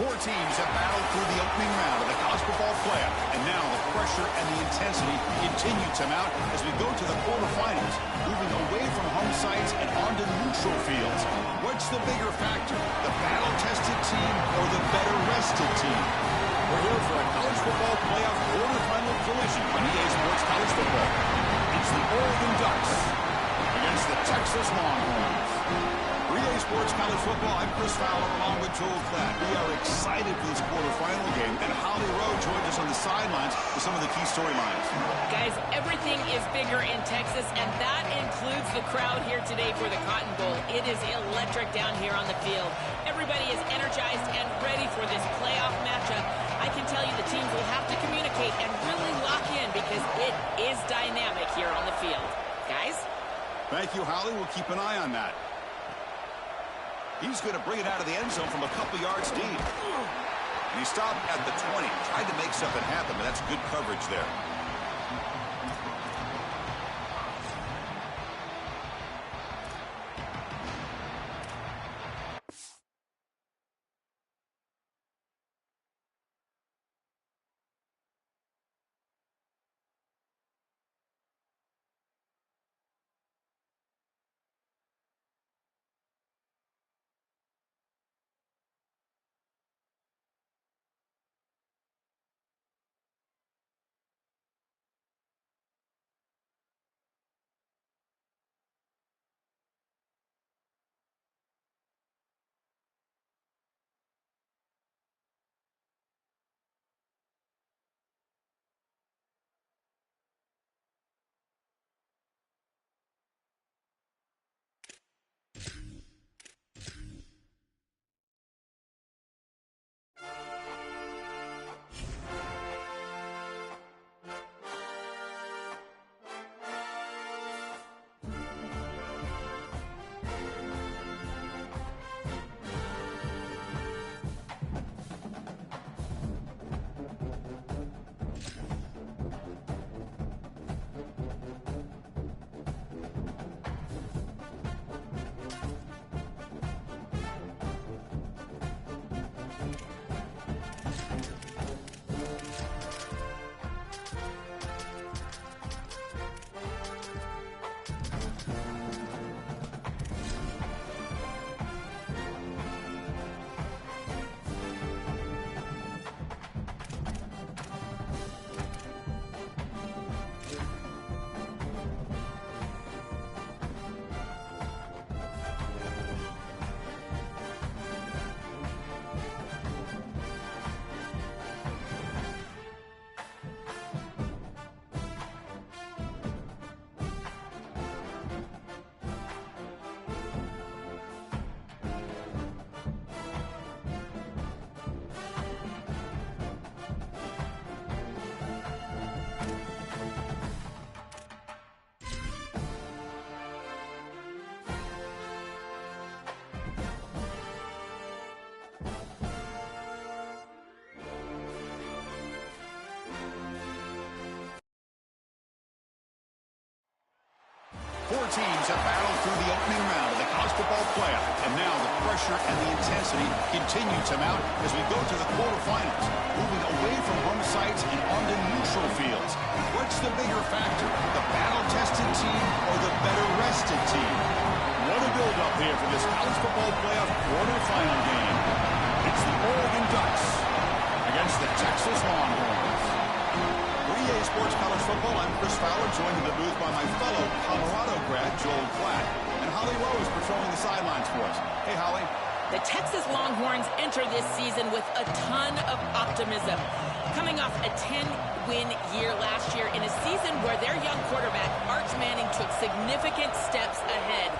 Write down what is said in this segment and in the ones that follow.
Four teams have battled through the opening round of the college football playoff, and now the pressure and the intensity continue to mount as we go to the quarterfinals, moving away from home sites and onto neutral fields. What's the bigger factor, the battle-tested team or the better-rested team? We're here for a college football playoff quarterfinal collision on EA Sports College Football. It's the Oregon Ducks against the Texas Longhorns. For EA Sports College Football, I'm Chris Fowler along with Joel Klatt. We are excited for this quarterfinal game, and Holly Rowe joins us on the sidelines with some of the key storylines. Guys, everything is bigger in Texas, and that includes the crowd here today for the Cotton Bowl. It is electric down here on the field. Everybody is energized and ready for this playoff matchup. I can tell you the teams will have to communicate and really lock in because it is dynamic here on the field. Guys? Thank you, Holly. We'll keep an eye on that. He's going to bring it out of the end zone from a couple yards deep. And he stopped at the 20. Tried to make something happen, but that's good coverage there. Four teams have battled through the opening round of the college football playoff, and now the pressure and the intensity continue to mount as we go to the quarterfinals, moving away from home sites and onto neutral fields. What's the bigger factor, the battle-tested team or the better-rested team? What a build-up here for this college football playoff quarterfinal game. It's the Oregon Ducks against the Texas Longhorns. For EA Sports College Football, I'm Chris Fowler, joined in the booth by my fellow Colorado grad, Joel Klatt. And Holly Rowe is patrolling the sidelines for us. Hey, Holly. The Texas Longhorns enter this season with a ton of optimism. Coming off a 10-win year last year in a season where their young quarterback, Arch Manning, took significant steps ahead.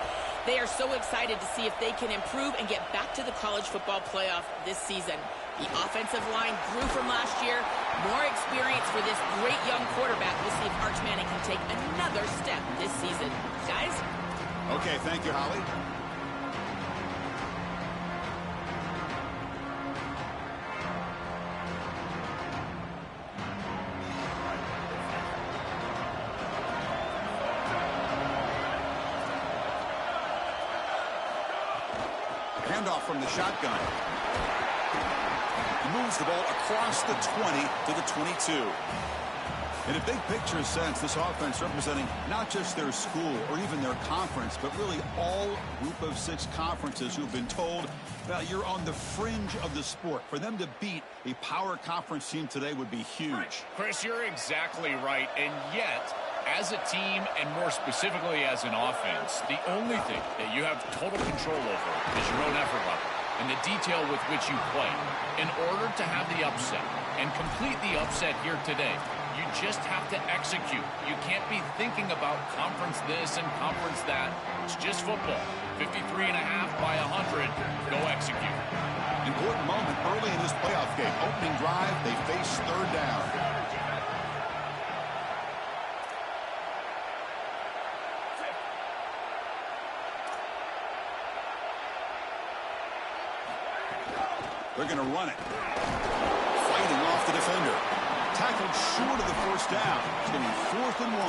They are so excited to see if they can improve and get back to the college football playoff this season. The offensive line grew from last year. More experience for this great young quarterback. We'll see if Arch Manning can take another step this season. Guys? Okay, thank you, Holly. Handoff from the shotgun. He moves the ball across the 20 to the 22. In a big picture sense, this offense representing not just their school or even their conference, but really all group of 6 conferences who've been told, well, you're on the fringe of the sport. For them to beat a power conference team today would be huge. Chris, you're exactly right. And yet, as a team and more specifically as an offense, the only thing that you have total control over is your own effort level and the detail with which you play. In order to have the upset and complete the upset here today, you just have to execute. You can't be thinking about conference this and conference that. It's just football. 53.5 by 100. Go execute. Important moment early in this playoff game. Opening drive, they face third down. They're going to run it. Fighting off the defender. Tackled short of the first down. It's going to be 4th and 1.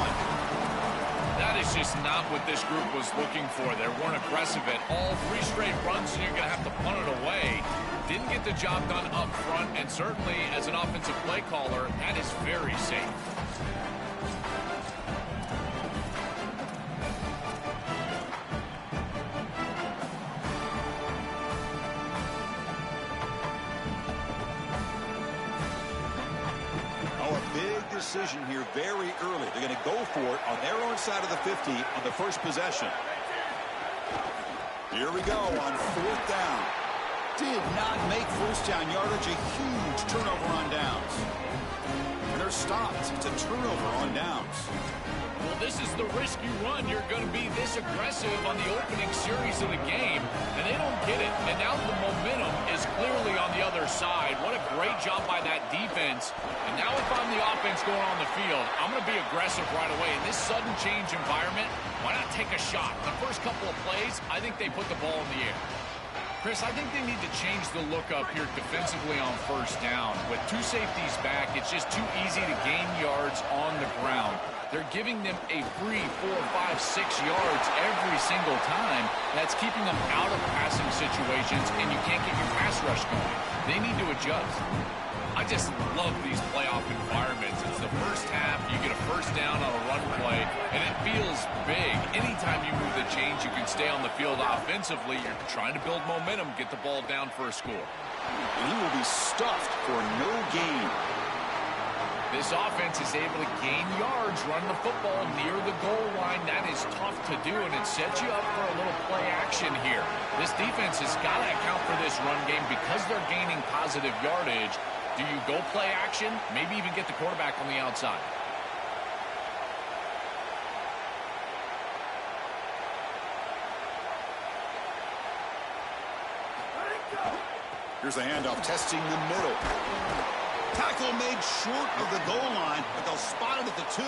That is just not what this group was looking for. They weren't aggressive at all. 3 straight runs, and you're going to have to punt it away. Didn't get the job done up front, and certainly as an offensive play caller, that is very safe. Decision here very early. They're going to go for it on their own side of the 50 on the first possession. Here we go on 4th down. Did not make first down yardage. A huge turnover on downs. And they're stopped. It's a turnover on downs. Well, this is the risk you run. You're going to be this aggressive on the opening series of the game, and they don't get it. And now the momentum is clearly on the other side. What a great job by that defense. And now if I'm the offense going on the field, I'm going to be aggressive right away. In this sudden change environment, why not take a shot? The first couple of plays, I think they put the ball in the air. Chris, I think they need to change the look up here defensively on first down. With 2 safeties back, it's just too easy to gain yards on the ground. They're giving them a free 4, 5, 6 yards every single time. That's keeping them out of passing situations, and you can't get your pass rush going. They need to adjust. I just love these playoff environments. It's the first half, you get a first down on a run play, and it feels big. Anytime you move the chains, you can stay on the field offensively. You're trying to build momentum, get the ball down for a score. And he will be stuffed for no gain. This offense is able to gain yards, run the football near the goal line. That is tough to do, and it sets you up for a little play action here. This defense has got to account for this run game because they're gaining positive yardage. Do you go play action? Maybe even get the quarterback on the outside. Here's a handoff, testing the middle. Tackle made short of the goal line, but they'll spot it at the 2.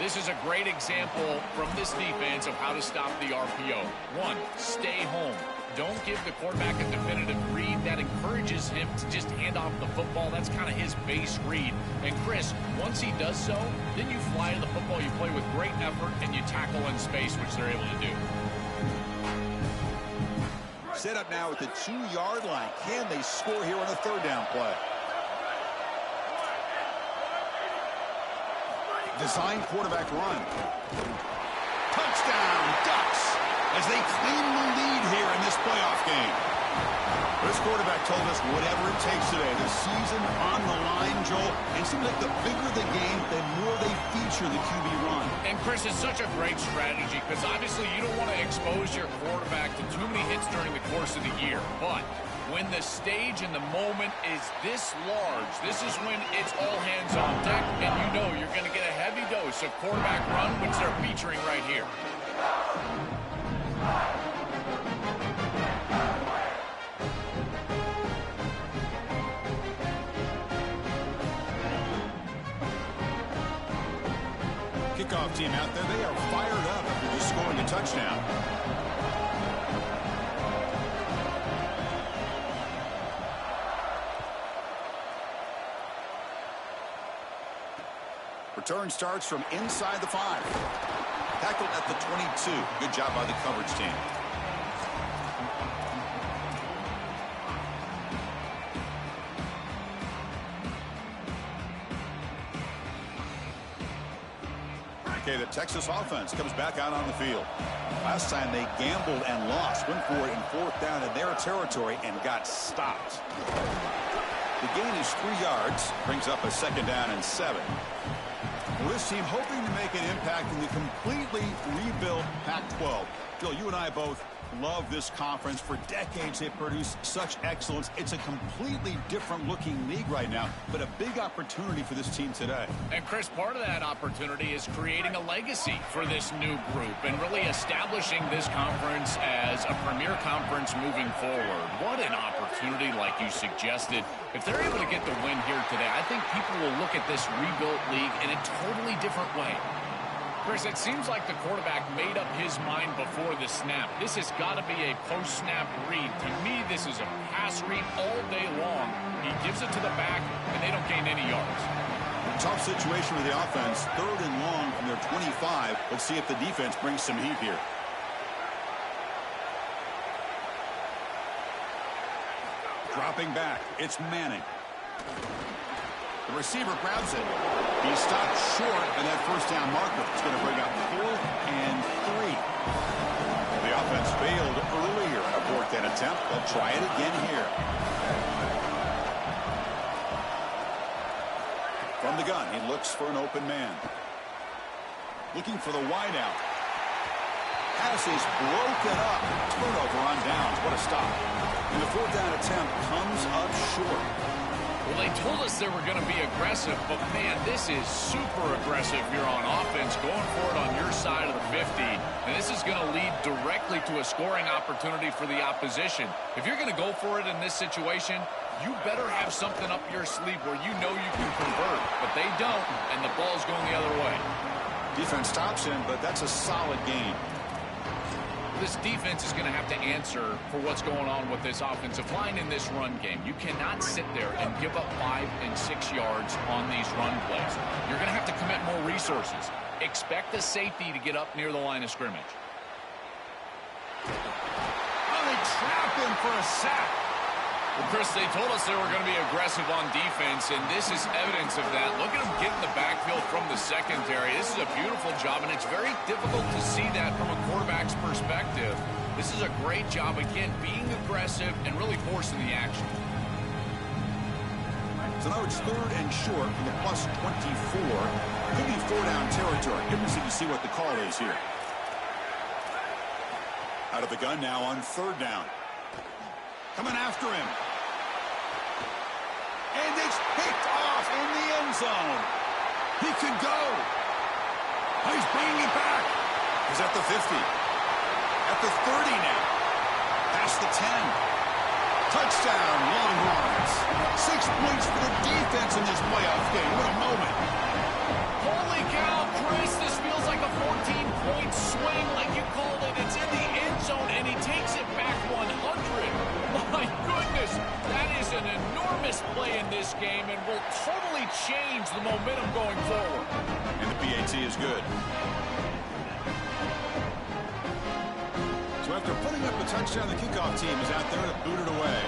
This is a great example from this defense of how to stop the RPO. 1, stay home. Don't give the quarterback a definitive read. That encourages him to just hand off the football. That's kind of his base read. And Chris, once he does so, then you fly to the football. You play with great effort, and you tackle in space, which they're able to do. Set up now at the 2-yard line. Can they score here on a 3rd down play? Design quarterback run. Touchdown, Ducks, as they claim the lead here in this playoff game. This quarterback told us whatever it takes today. The season on the line, Joel. And it seems like the bigger the game, the more they feature the QB run. And, Chris, it's such a great strategy because obviously you don't want to expose your quarterback to too many hits during the course of the year. But when the stage and the moment is this large, this is when it's all hands on deck, and you know you're going to get a heavy dose of quarterback run, which they're featuring right here. Kickoff team out there, they are fired up after just scoring a touchdown. Return starts from inside the 5. Tackled at the 22. Good job by the coverage team. Okay, the Texas offense comes back out on the field. Last time they gambled and lost. Went for it in 4th down in their territory and got stopped. The gain is 3 yards. Brings up a 2nd down and 7. Well, this team hoping to make an impact in the completely rebuilt Pac-12. Phil, you and I both love this conference. For decades, they've produced such excellence. It's a completely different looking league right now, but a big opportunity for this team today. And Chris, part of that opportunity is creating a legacy for this new group and really establishing this conference as a premier conference moving forward. What an opportunity, like you suggested. If they're able to get the win here today, I think people will look at this rebuilt league in a totally different way. Chris, it seems like the quarterback made up his mind before the snap. This has got to be a post-snap read. To me, this is a pass read all day long. He gives it to the back, and they don't gain any yards. Tough situation with the offense. 3rd and long from their 25. Let's see if the defense brings some heat here. Dropping back. It's Manning. The receiver grabs it. He stopped short, and that 1st down marker is going to bring up 4th and 3. The offense failed earlier on a 4th down attempt. They'll try it again here. From the gun, he looks for an open man. Looking for the wideout. Pass is broken up. Turnover on downs. What a stop. And the 4th down attempt comes up short. Well, they told us they were going to be aggressive, but, man, this is super aggressive here on offense, going for it on your side of the 50. And this is going to lead directly to a scoring opportunity for the opposition. If you're going to go for it in this situation, you better have something up your sleeve where you know you can convert. But they don't, and the ball's going the other way. Defense stops him, but that's a solid gain. This defense is going to have to answer for what's going on with this offensive line in this run game. You cannot sit there and give up 5 and 6 yards on these run plays. You're going to have to commit more resources. Expect the safety to get up near the line of scrimmage. Oh, they trap him for a sack. Well, Chris, they told us they were going to be aggressive on defense, and this is evidence of that. Look at them get in the backfield from the secondary. This is a beautiful job, and it's very difficult to see that from a quarterback's perspective. This is a great job, again, being aggressive and really forcing the action. So now it's 3rd and short from the +24. Could be 4-down territory. Interesting to see what the call is here. Out of the gun now on 3rd down. Coming after him. And it's picked off in the end zone. He can go. Oh, he's bringing it back. He's at the 50. At the 30 now. Past the 10. Touchdown, Longhorns. 6 points for the defense in this playoff game. What a moment. Holy cow, Chris. This feels like a 14-point swing like you called it. It's in the end zone, and he takes it back 100. My goodness, that is an enormous play in this game and will totally change the momentum going forward. And the PAT is good. So after putting up the touchdown, the kickoff team is out there to boot it away.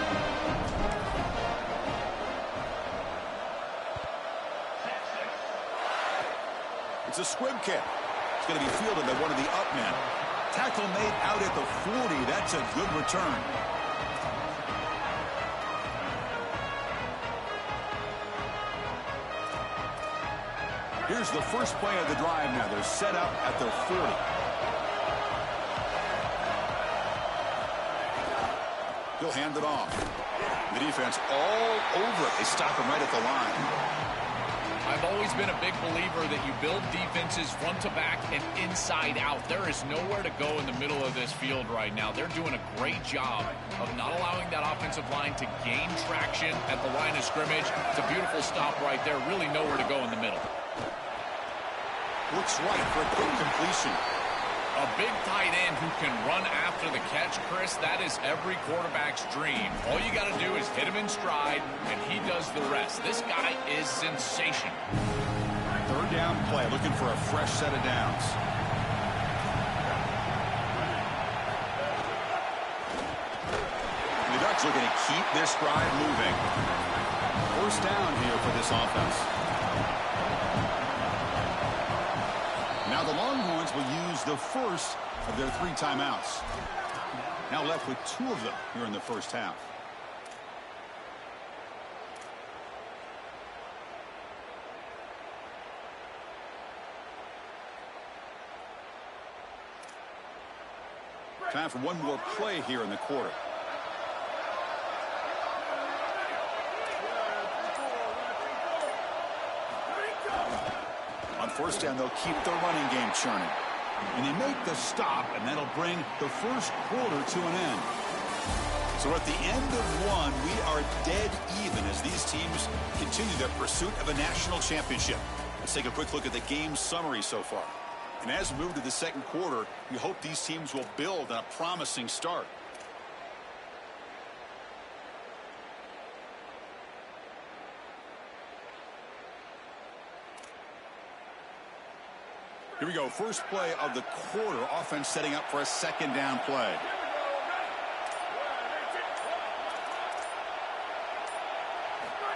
It's a squib kick. It's going to be fielded by one of the up men. Tackle made out at the 40. That's a good return. Here's the first play of the drive now. They're set up at their 40. He'll hand it off. The defense all over it. They stop him right at the line. I've always been a big believer that you build defenses front to back and inside out. There is nowhere to go in the middle of this field right now. They're doing a great job of not allowing that offensive line to gain traction at the line of scrimmage. It's a beautiful stop right there. Really nowhere to go in the middle. Looks right for a quick completion. A big tight end who can run after the catch, Chris, that is every quarterback's dream. All you got to do is hit him in stride, and he does the rest. This guy is sensational. 3rd down play, looking for a fresh set of downs. The Ducks looking to keep their stride moving. 1st down here for this offense. Now Now the Longhorns will use the first of their 3 timeouts. Now left with 2 of them here in the first half. Time for one more play here in the quarter. On first down, they'll keep the running game churning. And they make the stop, and that'll bring the first quarter to an end. So at the end of one, we are dead even as these teams continue their pursuit of a national championship. Let's take a quick look at the game summary so far. And as we move to the second quarter, we hope these teams will build on a promising start. Here we go. First play of the quarter. Offense setting up for a second down play.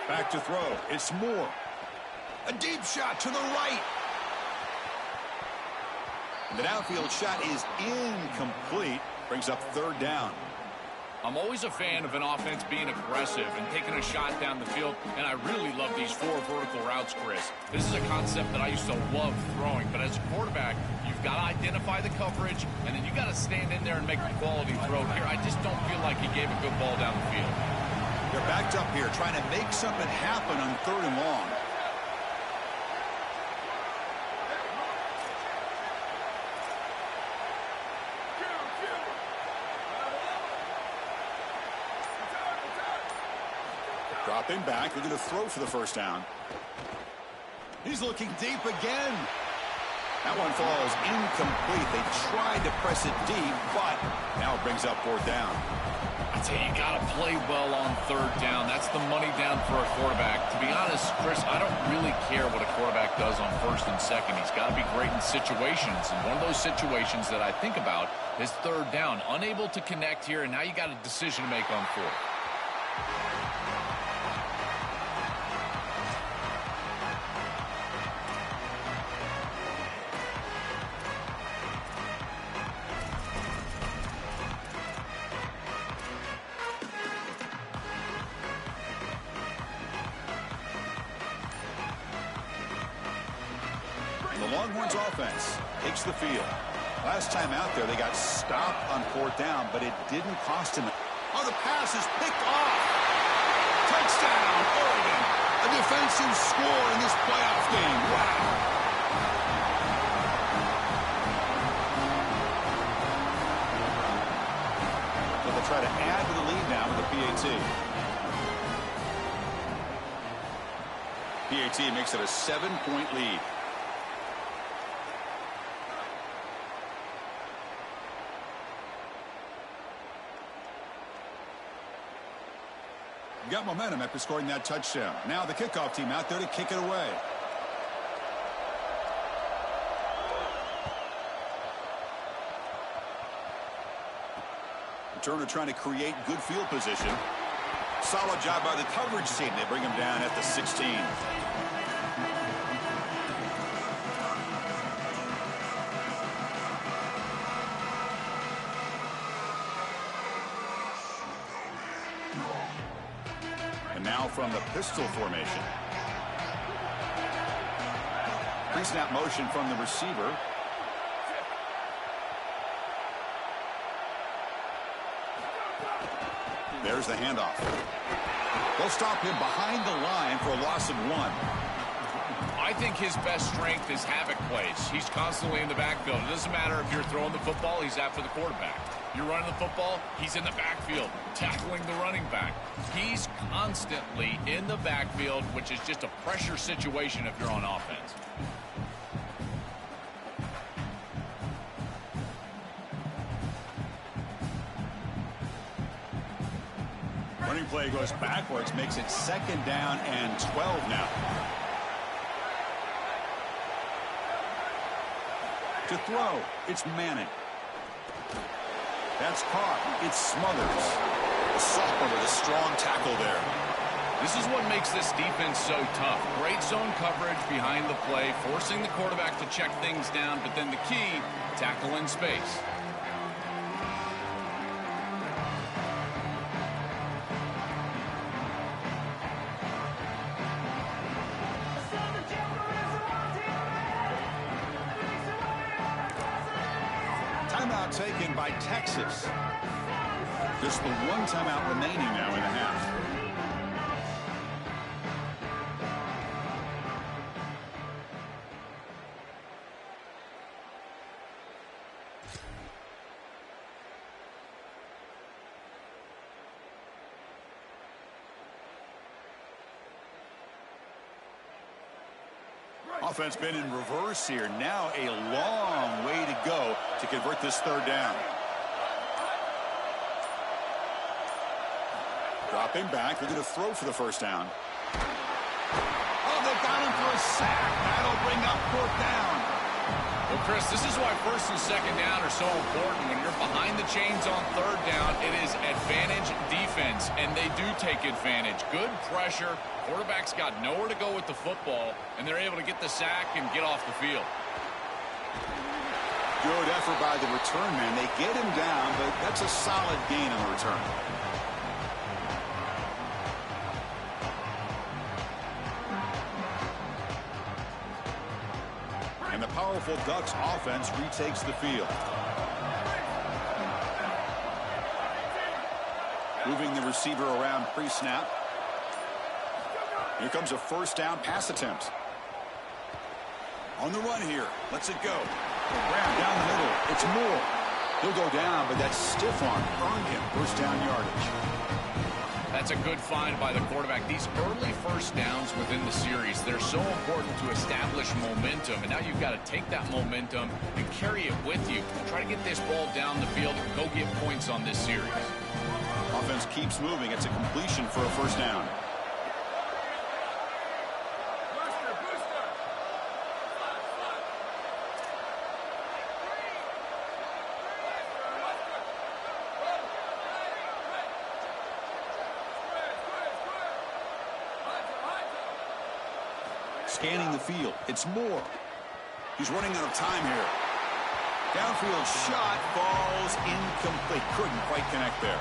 Back to throw. It's Moore. A deep shot to the right. The downfield shot is incomplete. Brings up third down. I'm always a fan of an offense being aggressive and taking a shot down the field, and I really love these 4 vertical routes, Chris. This is a concept that I used to love throwing, but as a quarterback, you've got to identify the coverage, and then you got to stand in there and make a quality throw. Here, I just don't feel like he gave a good ball down the field. They're backed up here, trying to make something happen on 3rd and long. Dropping back, looking to throw for the first down. He's looking deep again. That one falls incomplete. They tried to press it deep, but now it brings up 4th down. I tell you, you got to play well on 3rd down. That's the money down for a quarterback. To be honest, Chris, I don't really care what a quarterback does on 1st and 2nd. He's got to be great in situations, and one of those situations that I think about is 3rd down. Unable to connect here, and now you got a decision to make on 4th. The Longhorns offense takes the field. Last time out there, they got stopped on 4th down, but it didn't cost them. Oh, the pass is picked off. Touchdown, Oregon. A defensive score in this playoff game. Wow. So they'll try to add to the lead now with the PAT. PAT makes it a 7-point lead. Got momentum after scoring that touchdown. Now the kickoff team out there to kick it away. Returner trying to create good field position. Solid job by the coverage team. They bring him down at the 16. Now from the pistol formation. Pre-snap motion from the receiver. There's the handoff. They'll stop him behind the line for a loss of 1. I think his best strength is havoc plays. He's constantly in the backfield. It doesn't matter if you're throwing the football, he's after the quarterback. You're running the football, he's in the backfield, tackling the running back. He's constantly in the backfield, which is just a pressure situation if you're on offense. Running play goes backwards, makes it 2nd down and 12 now. To throw, it's Manning. That's caught. It's Smothers. The sophomore with a strong tackle there. This is what makes this defense so tough. Great zone coverage behind the play, forcing the quarterback to check things down, but then the key, tackle in space. Timeout taken by Texas. Just the one timeout remaining now in the half. Offense been in reverse here. Now a long way to go to convert this third down. Dropping back. They're going to throw for the first down. Oh, they got him for a sack. That'll bring up fourth down. Well, Chris, this is why first and second down are so important. When you're behind the chains on third down, it is advantage defense, and they do take advantage. Good pressure. Quarterback's got nowhere to go with the football, and they're able to get the sack and get off the field. Good effort by the return man. They get him down, but that's a solid gain on the return. And the powerful Ducks offense retakes the field. Moving the receiver around pre-snap. Here comes a first down pass attempt. On the run here. Lets it go. Grab down the middle. It's Moore. He'll go down, but that stiff arm earned him first down yardage. That's a good find by the quarterback. These early first downs within the series, they're so important to establish momentum. And now you've got to take that momentum and carry it with you. Try to get this ball down the field and go get points on this series. Offense keeps moving. It's a completion for a first down. Scanning the field. It's Moore. He's running out of time here. Downfield shot falls incomplete. Couldn't quite connect there.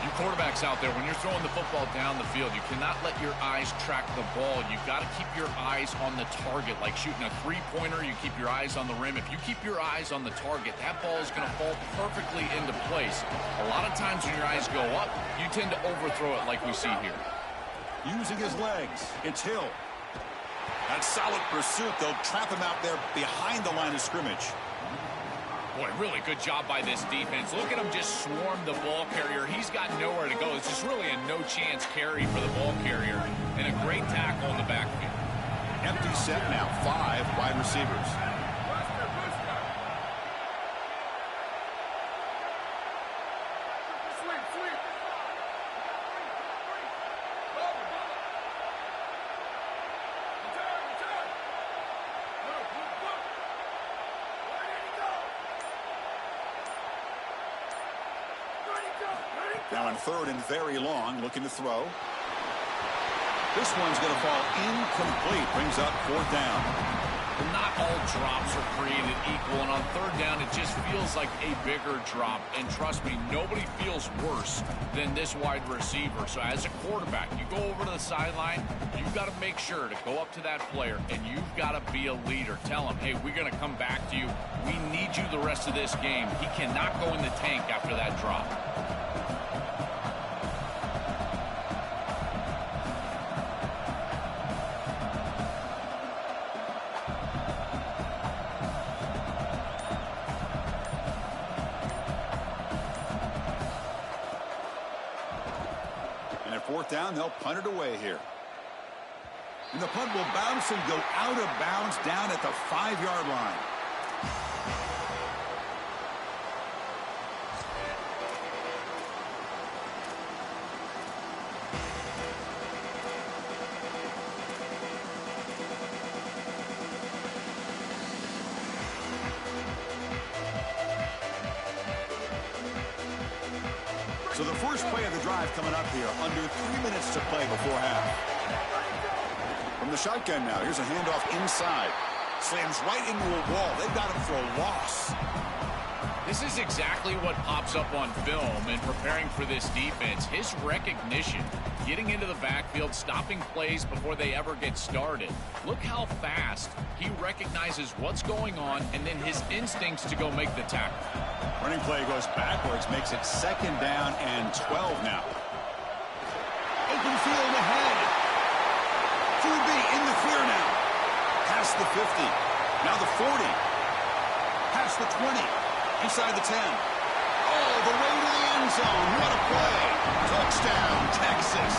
You quarterbacks out there, when you're throwing the football down the field, you cannot let your eyes track the ball. You've got to keep your eyes on the target. Like shooting a three-pointer, you keep your eyes on the rim. If you keep your eyes on the target, that ball is going to fall perfectly into place. A lot of times when your eyes go up, you tend to overthrow it like we see here. Using his legs. It's Hill. That solid pursuit. They'll trap him out there behind the line of scrimmage. Boy, really good job by this defense. Look at him just swarm the ball carrier. He's got nowhere to go. It's just really a no-chance carry for the ball carrier. And a great tackle in the backfield. Empty set now. 5 wide receivers. Now on third and very long, looking to throw. This one's going to fall incomplete. Brings up fourth down. Well, not all drops are created equal, and on third down, it just feels like a bigger drop. And trust me, nobody feels worse than this wide receiver. So as a quarterback, you go over to the sideline, you've got to make sure to go up to that player, and you've got to be a leader. Tell him, hey, we're going to come back to you. We need you the rest of this game. He cannot go in the tank after that drop. Fourth down, they'll punt it away here. And the punt will bounce and go out of bounds down at the 5-yard line. So the First play of the drive coming up here. Under 3 minutes to play before half. From the shotgun now. Here's a handoff inside. Slams right into a wall. They've got him for a loss. This is exactly what pops up on film in preparing for this defense. His recognition, getting into the backfield, stopping plays before they ever get started. Look how fast he recognizes what's going on, and then his instincts to go make the tackle. Running play goes backwards, makes it 2nd down and 12 now. Open field ahead. QB in the clear now. Past the 50. Now the 40. Past the 20. Inside the 10. Oh, the way to the end zone. What a play. Touchdown, Texas.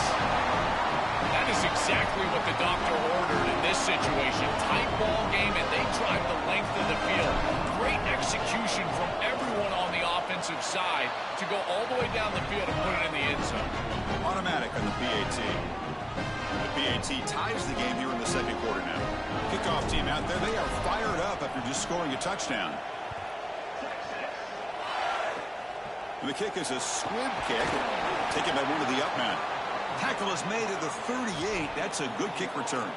That is exactly what the doctor ordered in this situation. Tight ball game, and they drive the length of the field. Great execution from everyone on the offensive side to go all the way down the field and put it in the end zone. Automatic on the PAT. The PAT ties the game here in the 2nd quarter now. Kickoff team out there. They are fired up after just scoring a touchdown. And the kick is a squib kick, taken by one of the up men. Tackle is made at the 38. That's a good kick return.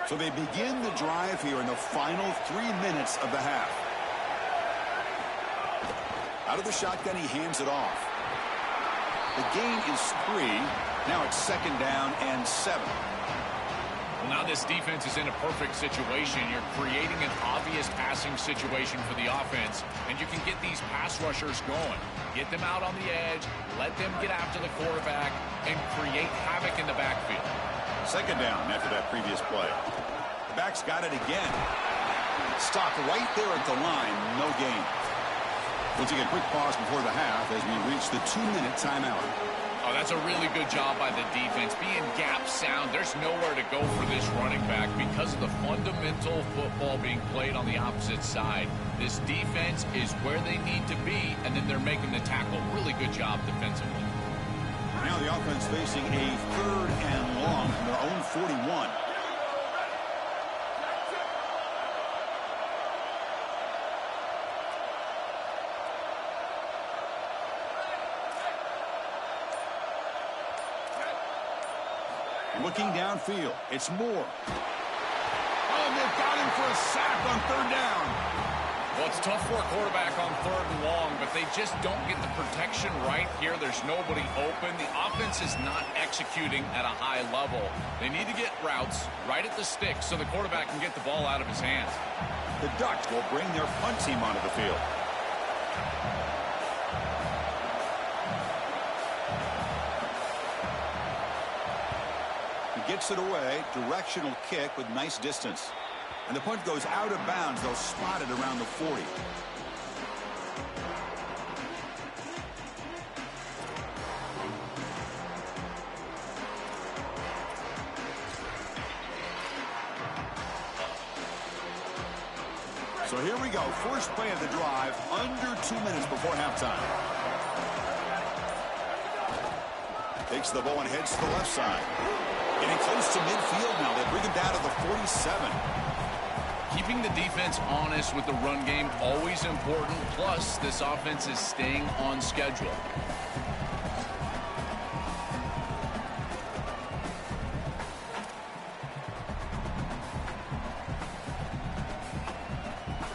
So they begin the drive here in the final 3 minutes of the half. Out of the shotgun, he hands it off. The gain is 3. Now it's 2nd down and 7. Well, now this defense is in a perfect situation. You're creating an obvious passing situation for the offense, and you can get these pass rushers going. Get them out on the edge, let them get after the quarterback, and create havoc in the backfield. 2nd down after that previous play. The back's got it again. Stopped right there at the line. No gain. We'll take a quick pause before the half as we reach the 2-minute timeout. Oh, that's a really good job by the defense. Being gap sound, there's nowhere to go for this running back because of the fundamental football being played on the opposite side. This defense is where they need to be, and then they're making the tackle. Really good job defensively. Now the offense facing a 3rd and long from their own 41. Looking downfield, it's Moore. Oh, they've got him for a sack on 3rd down. Well, it's tough for a quarterback on 3rd and long, but they just don't get the protection right here. There's nobody open. The offense is not executing at a high level. They need to get routes right at the stick so the quarterback can get the ball out of his hands. The Ducks will bring their punt team onto the field. Gets it away, directional kick with nice distance. And the punt goes out of bounds. They'll spot it around the 40. So here we go. First play of the drive, under 2 minutes before halftime. Takes the ball and heads to the left side. Getting close to midfield now. They bring him down to the 47. Keeping the defense honest with the run game, always important. Plus, this offense is staying on schedule.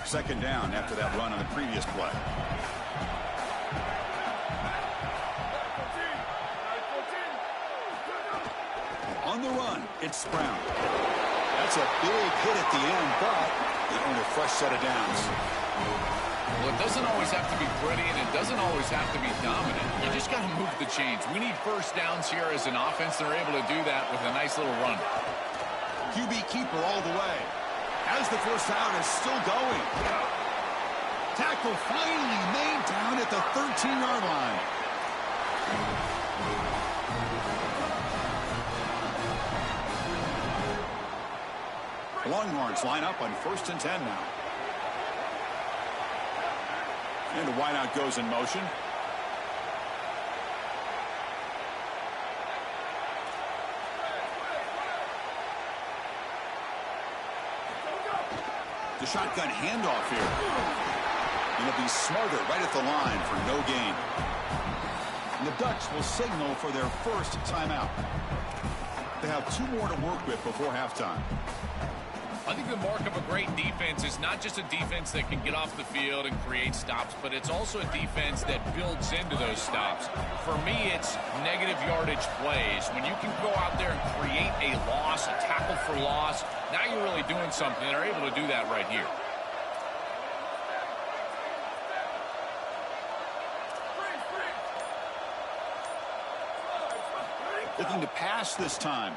Second down after that run on the previous play. On the run, it's Brown. That's a big hit at the end, but they earn a fresh set of downs. Well, it doesn't always have to be pretty, and it doesn't always have to be dominant. You just got to move the chains. We need first downs here as an offense. They're able to do that with a nice little run. QB keeper all the way. As the first down is still going. Tackle finally made down at the 13-yard line. Longhorns line up on 1st and 10 now. And the wideout goes in motion. The shotgun handoff here. And it'll be smothered right at the line for no gain. And the Ducks will signal for their first timeout. They have 2 more to work with before halftime. I think the mark of a great defense is not just a defense that can get off the field and create stops, but it's also a defense that builds into those stops. For me, it's negative yardage plays. When you can go out there and create a loss, a tackle for loss, now you're really doing something. They're able to do that right here. Looking to pass this time.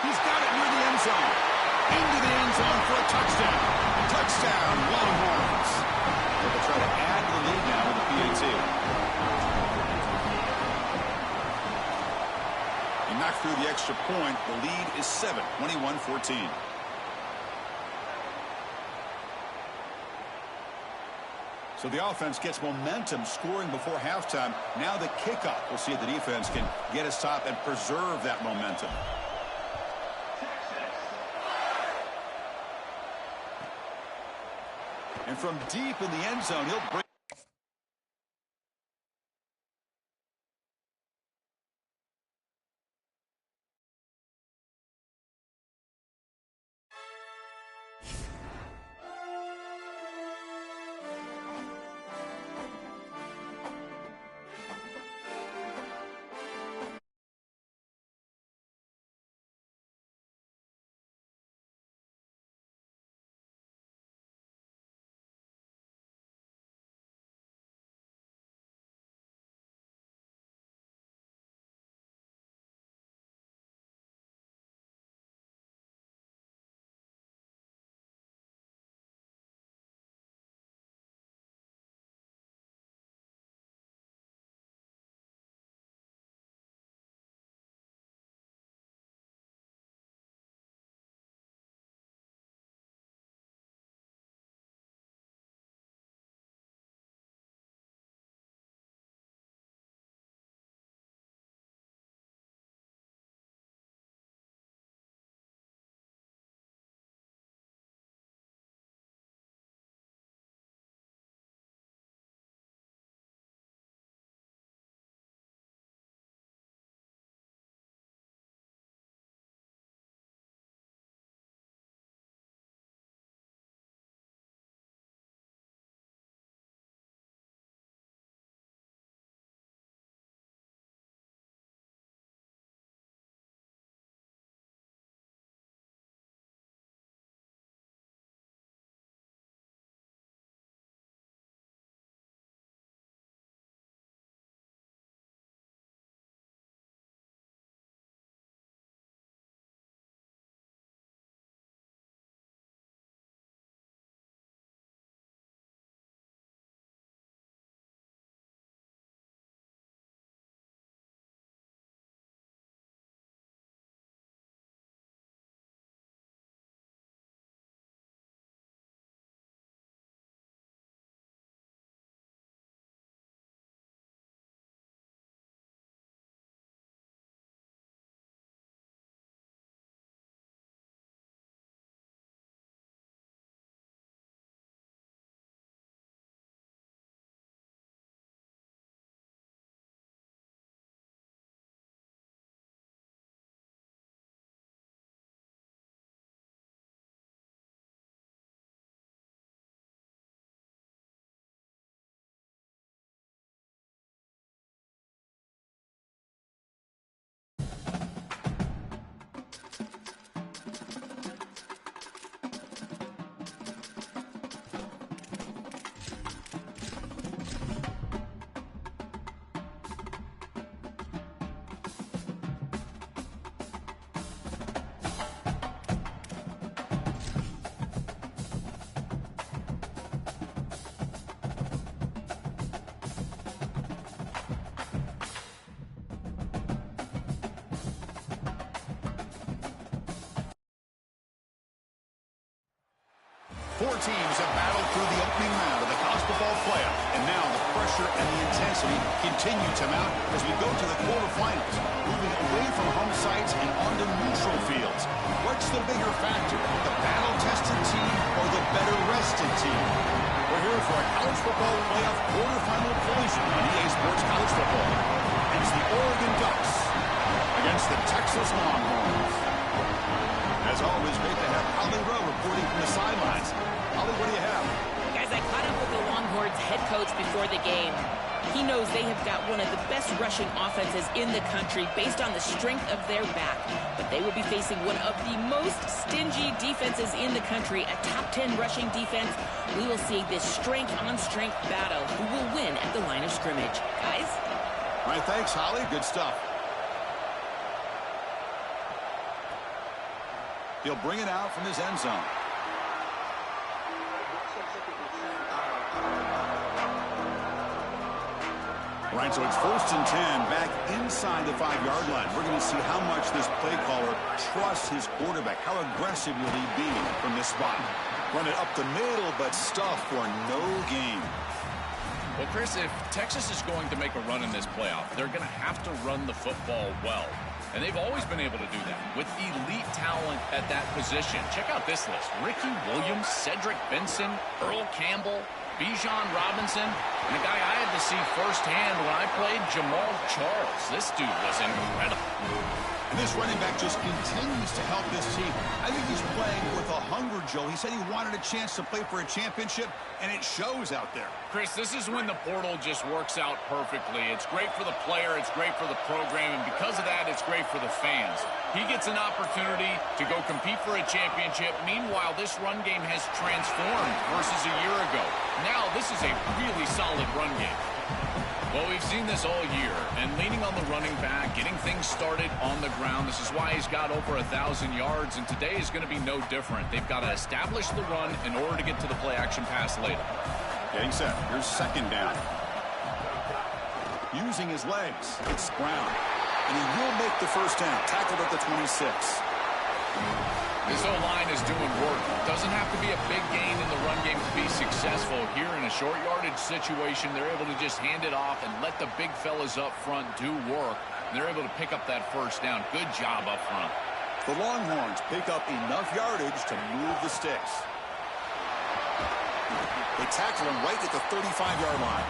He's got it near the end zone. Into the end zone for a touchdown. Touchdown, Longhorns. They'll try to add to the lead now with the PAT. He knocked through the extra point. The lead is 7, 21-14. So the offense gets momentum scoring before halftime. Now the kickoff. We'll see if the defense can get a stop and preserve that momentum. And from deep in the end zone, he'll bring... Four teams have battled through the opening round of the college football playoff, and now the pressure and the intensity continue to mount as we go to the quarterfinals, moving away from home sites and onto neutral fields. What's the bigger factor, the battle-tested for a college football playoff quarterfinal collision on EA Sports College Football. It's the Oregon Ducks against the Texas Longhorns. As always, great to have Holly Rowe reporting from the sidelines. Holly, what do you have? Guys, I caught up with the Longhorns head coach before the game. He knows they have got one of the best rushing offenses in the country based on the strength of their back. But they will be facing one of the most stingy defenses in the country, a top 10 rushing defense. We will see this strength-on-strength battle. Who will win at the line of scrimmage? Guys? All right, thanks, Holly. Good stuff. He'll bring it out from his end zone. All right, so it's 1st and 10 back inside the 5-yard line. We're going to see how much this play caller trusts his quarterback. How aggressive will he be from this spot? Run it up the middle, but stuff for no gain. Well, Chris, if Texas is going to make a run in this playoff, they're going to have to run the football well. And they've always been able to do that with elite talent at that position. Check out this list. Ricky Williams, Cedric Benson, Earl Campbell, Bijan Robinson, and a guy I had to see firsthand when I played, Jamal Charles. This dude was incredible. And this running back just continues to help this team. I think he's playing with a hunger, Joe. He said he wanted a chance to play for a championship, and it shows out there. Chris, this is when the portal just works out perfectly. It's great for the player, it's great for the program, and because of that, it's great for the fans. He gets an opportunity to go compete for a championship. Meanwhile, this run game has transformed versus a year ago. Now, this is a really solid run game. Well, we've seen this all year, and leaning on the running back, getting things started on the ground. This is why he's got over 1,000 yards, and today is going to be no different. They've got to establish the run in order to get to the play-action pass later. Getting set. Here's 2nd down. Using his legs, it's Brown. And he will make the 1st down. Tackled at the 26. This O-line is doing work. Doesn't have to be a big gain in the run game to be successful. Here in a short yardage situation, they're able to just hand it off and let the big fellas up front do work. And they're able to pick up that 1st down. Good job up front. The Longhorns pick up enough yardage to move the sticks. They tackle him right at the 35-yard line.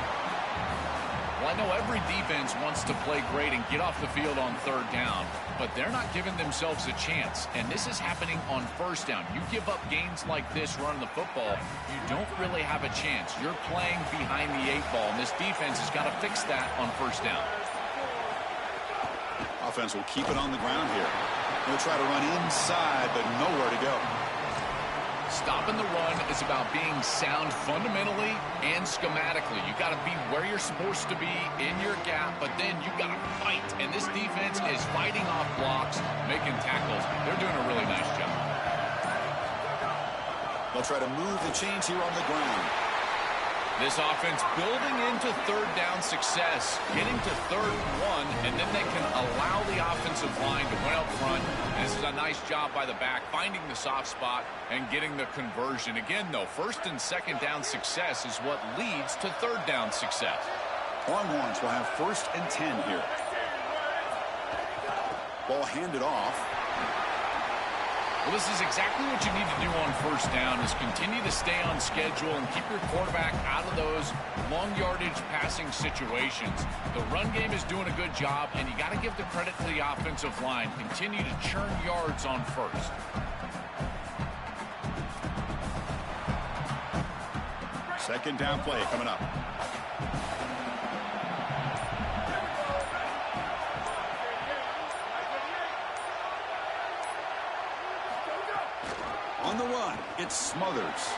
Well, I know every defense wants to play great and get off the field on 3rd down, but they're not giving themselves a chance, and this is happening on 1st down. You give up gains like this running the football, you don't really have a chance. You're playing behind the 8 ball, and this defense has got to fix that on 1st down. Offense will keep it on the ground here. They'll try to run inside, but nowhere to go. Stopping the run is about being sound fundamentally and schematically. You got to be where you're supposed to be in your gap, but then you got to fight. And this defense is fighting off blocks, making tackles. They're doing a really nice job. They'll try to move the chains here on the ground. This offense building into 3rd down success, getting to 3rd and 1, and then they can allow the offensive line to win up front. And this is a nice job by the back, finding the soft spot and getting the conversion. Again, though, 1st and 2nd down success is what leads to 3rd down success. Longhorns will have 1st and 10 here. Ball handed off. Well, this is exactly what you need to do on 1st down is continue to stay on schedule and keep your quarterback out of those long yardage passing situations. The run game is doing a good job, and you got to give the credit to the offensive line. Continue to churn yards on 1st. Second down play coming up. On the run, it's Smothers.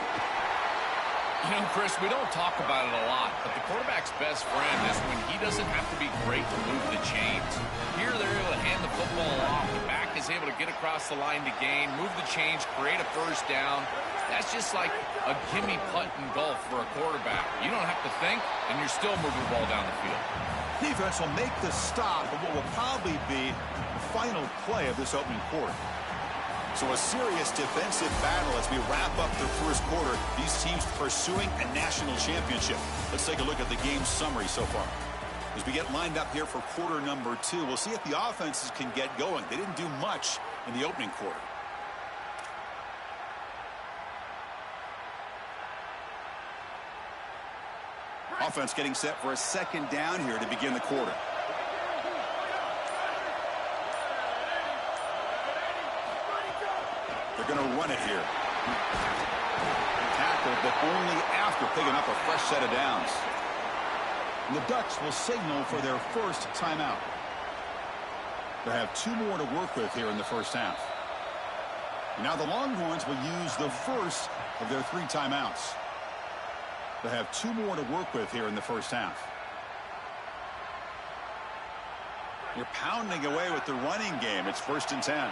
You know, Chris, we don't talk about it a lot, but the quarterback's best friend is when he doesn't have to be great to move the chains. Here, they're able to hand the football off. The back is able to get across the line to gain, move the chains, create a 1st down. That's just like a gimme putt in golf for a quarterback. You don't have to think, and you're still moving the ball down the field. Defense will make the stop of what will probably be the final play of this opening quarter. So a serious defensive battle as we wrap up the 1st quarter. These teams pursuing a national championship. Let's take a look at the game summary so far. As we get lined up here for quarter number 2, we'll see if the offenses can get going. They didn't do much in the opening quarter. Offense getting set for a second down here to begin the quarter. They're going to run it here. Tackled, but only after picking up a fresh set of downs. And the Ducks will signal for their first timeout. They'll have 2 more to work with here in the first half. Now the Longhorns will use the first of their 3 timeouts. They'll have 2 more to work with here in the first half. You're pounding away with the running game. It's 1st and 10.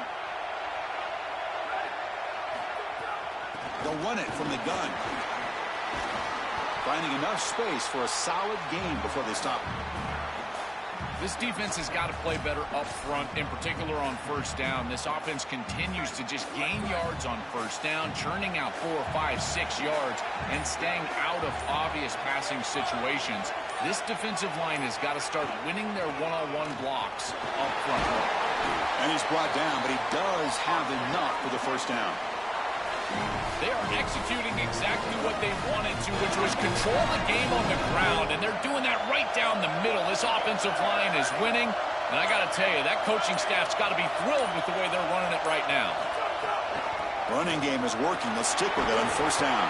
They'll run it from the gun. Finding enough space for a solid gain before they stop. This defense has got to play better up front, in particular on first down. This offense continues to just gain yards on first down, churning out 4, 5, 6 yards, and staying out of obvious passing situations. This defensive line has got to start winning their one-on-one blocks up front. And he's brought down, but he does have enough for the first down. They are executing exactly what they wanted to, which was control the game on the ground, and they're doing that right down the middle. This offensive line is winning, and I got to tell you, that coaching staff's got to be thrilled with the way they're running it right now. Running game is working. They'll stick with it on first down.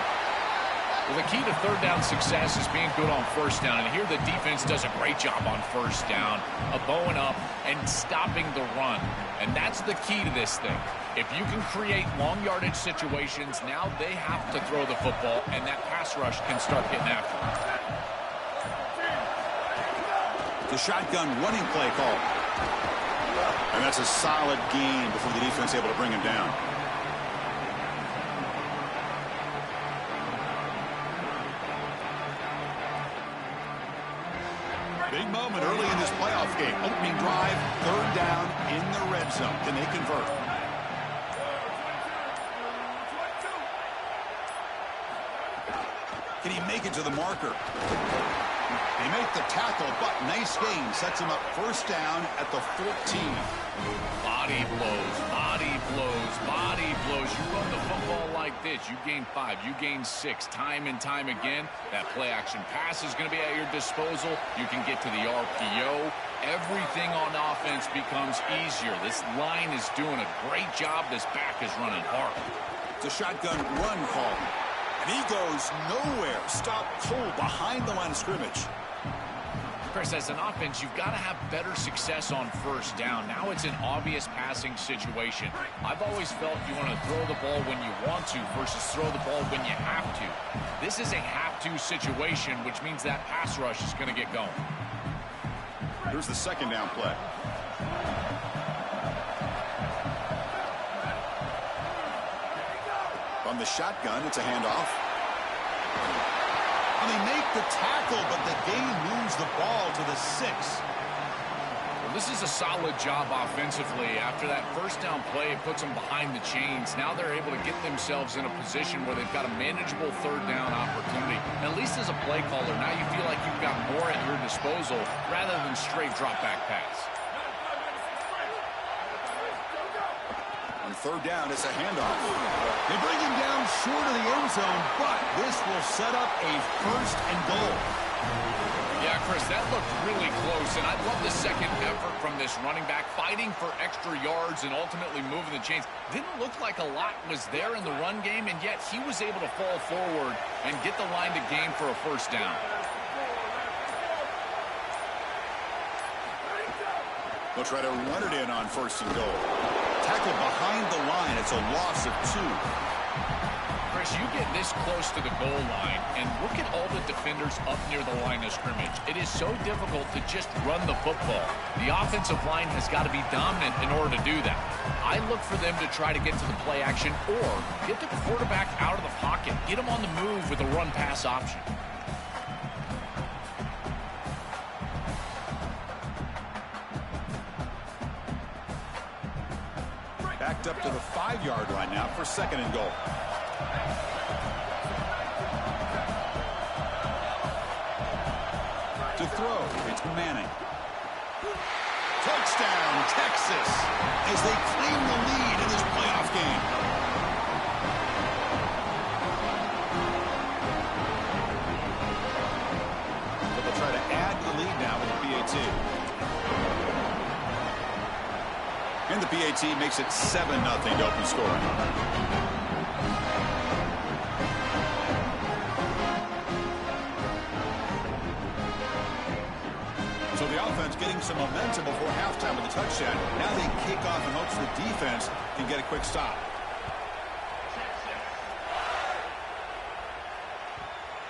Well, the key to third down success is being good on first down, and here the defense does a great job on first down, bowing up and stopping the run, and that's the key to this thing. If you can create long yardage situations, now they have to throw the football, and that pass rush can start getting after them. The shotgun running play call. And that's a solid gain before the defense able to bring him down. Big moment early in this playoff game. Opening drive, 3rd down in the red zone. Can they convert? Can he make it to the marker? They make the tackle, but nice gain. Sets him up first down at the 14. Body blows, body blows, body blows. You run the football like this, you gain 5, you gain 6, time and time again. That play-action pass is going to be at your disposal. You can get to the RPO. Everything on offense becomes easier. This line is doing a great job. This back is running hard. It's a shotgun run call. And he goes nowhere. Stop cold behind the line of scrimmage. Chris, as an offense, you've got to have better success on first down. Now it's an obvious passing situation. I've always felt you want to throw the ball when you want to versus throw the ball when you have to. This is a have-to situation, which means that pass rush is going to get going. Here's the 2nd down play. From the shotgun, it's a handoff. And they make the tackle, but the gain moves the ball to the 6. Well, this is a solid job offensively. After that first down play, it puts them behind the chains. Now they're able to get themselves in a position where they've got a manageable 3rd down opportunity. And at least as a play caller, now you feel like you've got more at your disposal rather than straight drop-back pass. On 3rd down, it's a handoff. They bring him down short of the end zone, but this will set up a 1st and goal. Yeah, Chris, that looked really close, and I love the second effort from this running back, fighting for extra yards and ultimately moving the chains. Didn't look like a lot was there in the run game, and yet he was able to fall forward and get the line to gain for a 1st down. They'll try to run it in on 1st and goal. Tackle behind the line. It's a loss of 2. Chris, you get this close to the goal line, and look at all the defenders up near the line of scrimmage. It is so difficult to just run the football. The offensive line has got to be dominant in order to do that. I look for them to try to get to the play action or get the quarterback out of the pocket, get him on the move with a run-pass option. Backed up to the 5-yard line now for 2nd and goal. To throw, it's Manning. Touchdown, Texas, as they claim the lead in this playoff game. And the PAT makes it 7-0 to open scoring. So the offense getting some momentum before halftime with a touchdown. Now they kick off in hopes the defense can get a quick stop.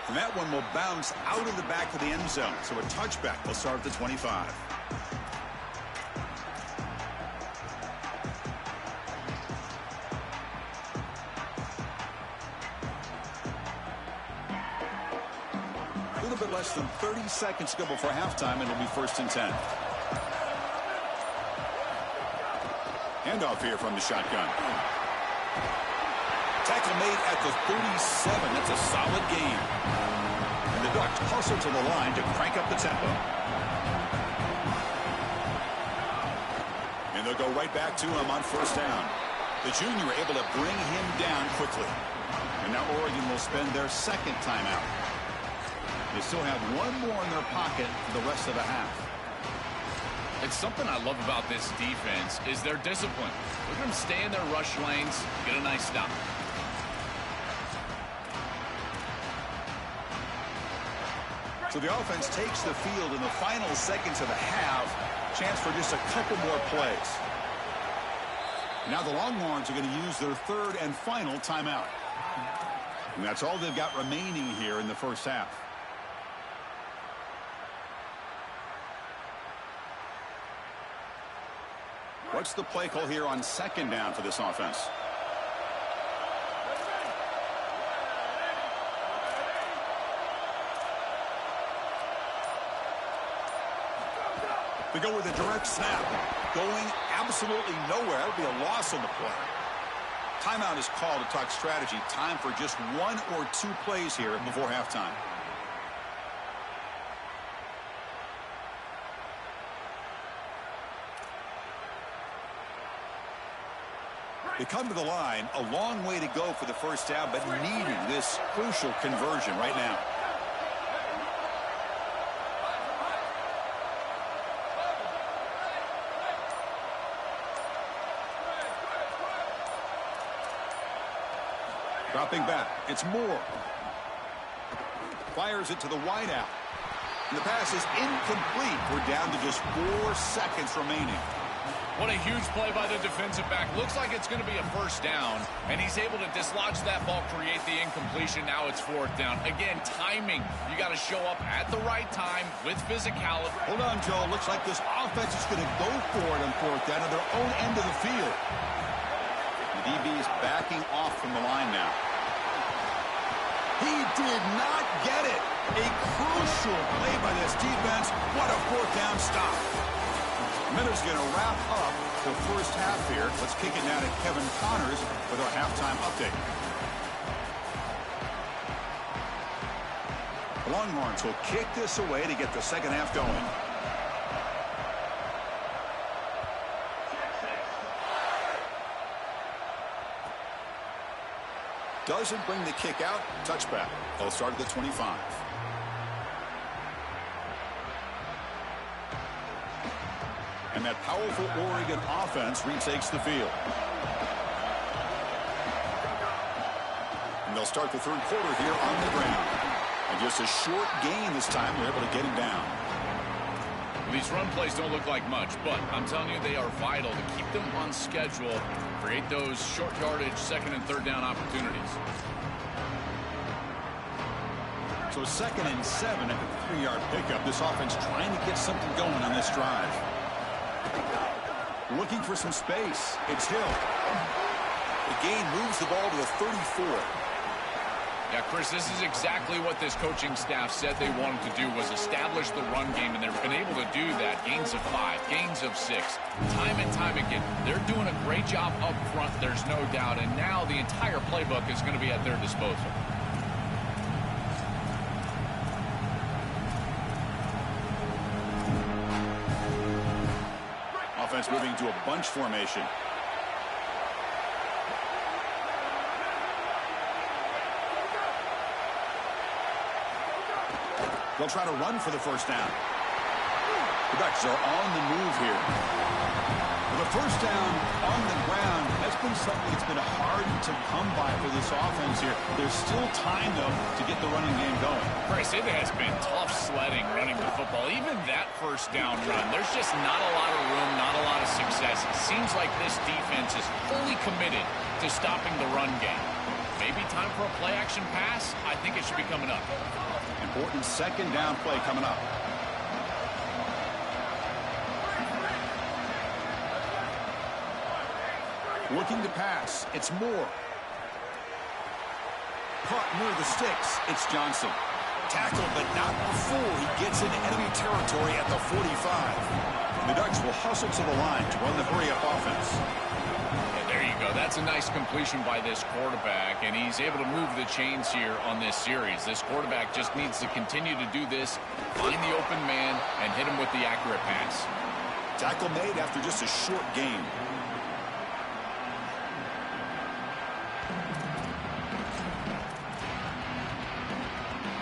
And that one will bounce out of the back of the end zone. So a touchback will start at the 25. A little bit less than 30 seconds to go before halftime, and it'll be 1st and 10. Handoff here from the shotgun. Tackle made at the 37. That's a solid gain. And the Ducks hustle to the line to crank up the tempo. And they'll go right back to him on 1st down. The junior able to bring him down quickly. And now Oregon will spend their 2nd timeout. They still have one more in their pocket for the rest of the half. It's something I love about this defense is their discipline. Look at them stay in their rush lanes, get a nice stop. So the offense takes the field in the final seconds of the half. Chance for just a couple more plays. Now the Longhorns are going to use their 3rd and final timeout. And that's all they've got remaining here in the first half. What's the play call here on 2nd down for this offense? They go with a direct snap. Going absolutely nowhere. That would be a loss on the play. Timeout is called to talk strategy. Time for just 1 or 2 plays here before halftime. They come to the line, a long way to go for the 1st down, but needing this crucial conversion right now. Dropping back, it's Moore. Fires it to the wideout. And the pass is incomplete. We're down to just 4 seconds remaining. What a huge play by the defensive back. Looks like it's going to be a 1st down, and he's able to dislodge that ball, create the incompletion. Now it's 4th down. Again, timing. You got to show up at the right time with physicality. Hold on, Joe. Looks like this offense is going to go for it on 4th down at their own end of the field. The DB is backing off from the line now. He did not get it. A crucial play by this defense. What a 4th down stop. Minutes going to wrap up the first half here. Let's kick it now to Kevin Connors with our halftime update. The Longhorns will kick this away to get the 2nd half going. Doesn't bring the kick out. Touchback. They'll start at the 25. And that powerful Oregon offense retakes the field. And they'll start the 3rd quarter here on the ground. And just a short gain this time. They're able to get him down. These run plays don't look like much, but I'm telling you they are vital to keep them on schedule, create those short yardage 2nd and 3rd down opportunities. So 2nd and 7 at the 3-yard pickup. This offense trying to get something going on this drive. Looking for some space. It's Hill. The gain moves the ball to the 34. Yeah, Chris, this is exactly what this coaching staff said they wanted to do, was establish the run game, and they've been able to do that. Gains of 5, gains of 6, time and time again. They're doing a great job up front, there's no doubt, and now the entire playbook is going to be at their disposal. Offense moving to a bunch formation. They'll try to run for the 1st down. The Ducks are on the move here. The first down on the ground has been something that's been hard to come by for this offense here. There's still time, though, to get the running game going. Bryce, it has been tough sledding running the football. Even that first down run, there's just not a lot of room, not a lot of success. It seems like this defense is fully committed to stopping the run game. Maybe time for a play-action pass? I think it should be coming up. Important second down play coming up. Looking to pass. It's Moore. Caught near the sticks. It's Johnson. Tackled, but not before he gets into enemy territory at the 45. The Ducks will hustle to the line to run the hurry-up offense. And there you go. That's a nice completion by this quarterback, and he's able to move the chains here on this series. This quarterback just needs to continue to do this, find the open man, and hit him with the accurate pass. Tackle made after just a short gain.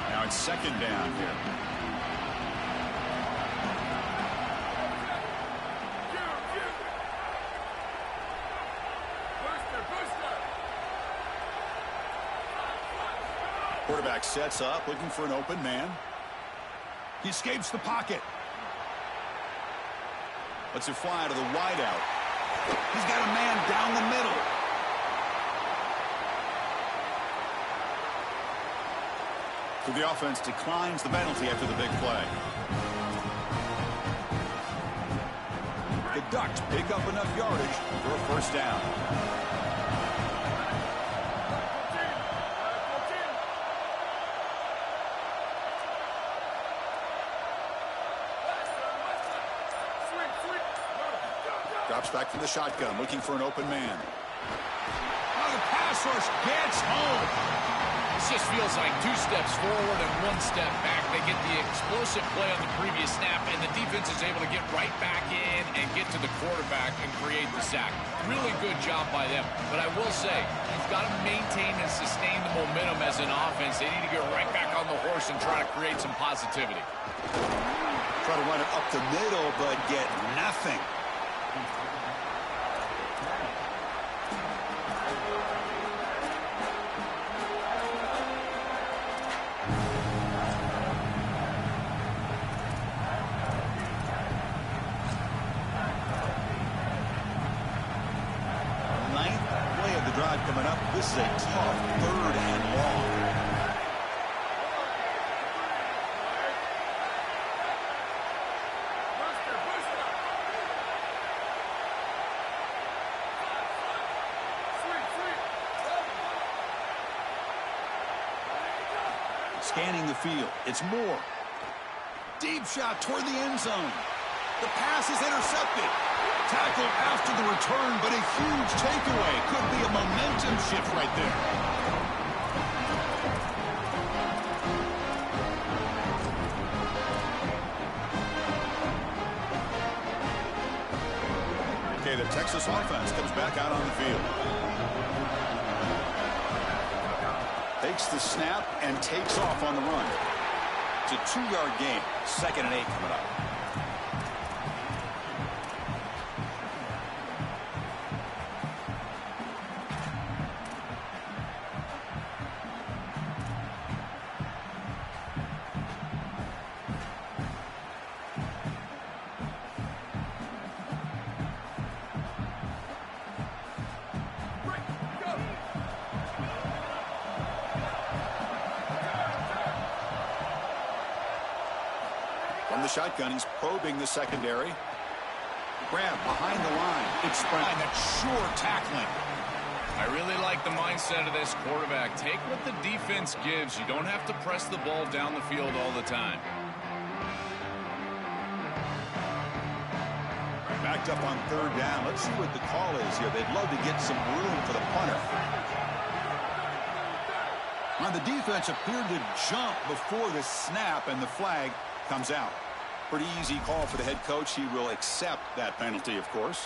Now it's second down here. Quarterback sets up, looking for an open man. He escapes the pocket. Lets it fly to the wideout. He's got a man down the middle. So the offense declines the penalty after the big play. The Ducks pick up enough yardage for a first down. Drops back from the shotgun, looking for an open man. Now the pass rush gets home. This just feels like 2 steps forward and 1 step back. They get the explosive play on the previous snap, and the defense is able to get right back in and get to the quarterback and create the sack. Really good job by them. But I will say, you've got to maintain and sustain the momentum as an offense. They need to get right back on the horse and try to create some positivity. Try to run it up the middle, but get nothing. Coming up, this is a tough 3rd and long. Scanning the field, it's Moore. Deep shot toward the end zone. The pass is intercepted. Tackle after the return, but a huge takeaway. Could be a momentum shift right there. Okay, the Texas offense comes back out on the field. Takes the snap and takes off on the run. It's a 2-yard gain. 2nd and 8 coming up. From the shotgun, he's probing the secondary. Grab behind the line. It's Sprint. That's sure tackling. I really like the mindset of this quarterback. Take what the defense gives. You don't have to press the ball down the field all the time. Backed up on 3rd down. Let's see what the call is here. They'd love to get some room for the punter. Now the defense appeared to jump before the snap, and the flag comes out. Pretty easy call for the head coach. He will accept that penalty, of course.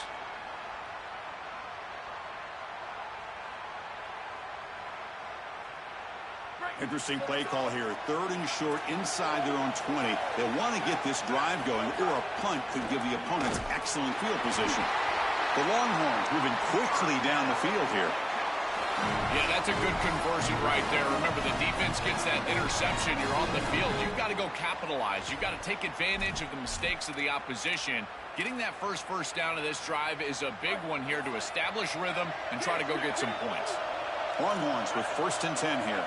Interesting play call here. 3rd and short inside their own 20. They want to get this drive going, or a punt could give the opponents excellent field position. The Longhorns moving quickly down the field here. Yeah, that's a good conversion right there. Remember, the defense gets that interception. You're on the field. You've got to go capitalize. You've got to take advantage of the mistakes of the opposition. Getting that first down of this drive is a big one here to establish rhythm and try to go get some points. Longhorns with 1st and 10 here.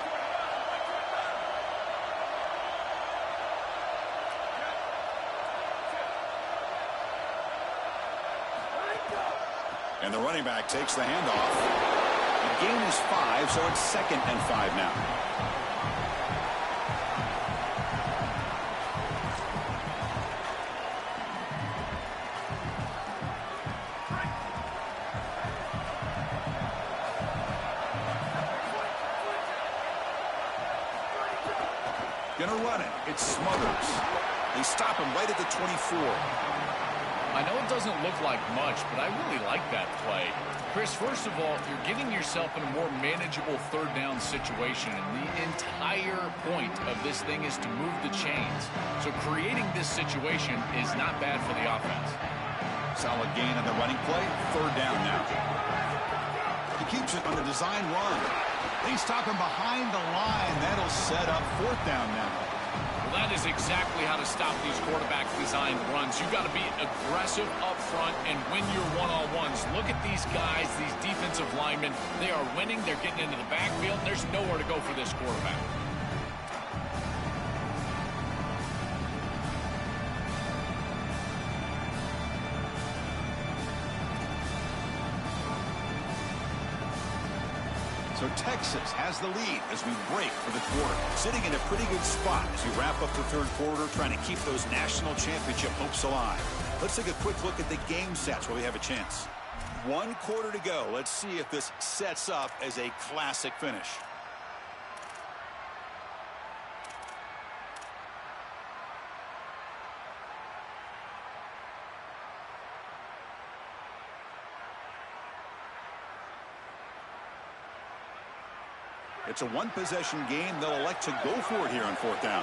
And the running back takes the handoff. The gain is 5, so it's 2nd and 5 now. Gonna run it. It's Smothers. They stop him right at the 24. I know it doesn't look like much, but I really like that play. Chris, first of all, you're getting yourself in a more manageable 3rd down situation, and the entire point of this thing is to move the chains. So creating this situation is not bad for the offense. Solid gain on the running play. 3rd down now. He keeps it on the design run. They stop him behind the line. That'll set up 4th down now. Well, that is exactly how to stop these quarterback-designed runs. You've got to be aggressive up front and win your one-on-ones. Look at these guys, these defensive linemen. They are winning. They're getting into the backfield. There's nowhere to go for this quarterback. So Texas has the lead as we break for the quarter. Sitting in a pretty good spot as we wrap up the 3rd quarter, trying to keep those national championship hopes alive. Let's take a quick look at the game sets while we have a chance. 1 quarter to go. Let's see if this sets up as a classic finish. It's a 1-possession game. They'll elect to go for it here on 4th down.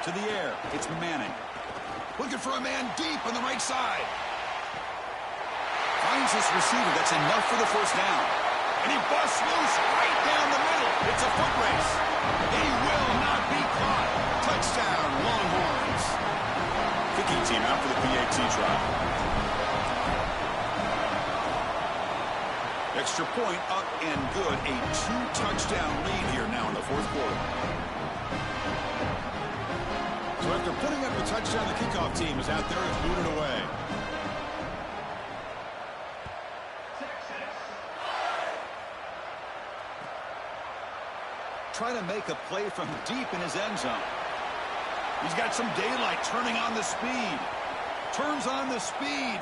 To the air. It's Manning. Looking for a man deep on the right side. Finds his receiver. That's enough for the 1st down. And he busts loose right down the middle. It's a foot race. He will not be caught. Touchdown, Longhorns. Kicking team out for the PAT try. Extra point up and good. A 2-touchdown lead here now in the 4th quarter. So after putting up a touchdown, the kickoff team is out there and booted away. Trying to make a play from deep in his end zone. He's got some daylight, turning on the speed. Turns on the speed.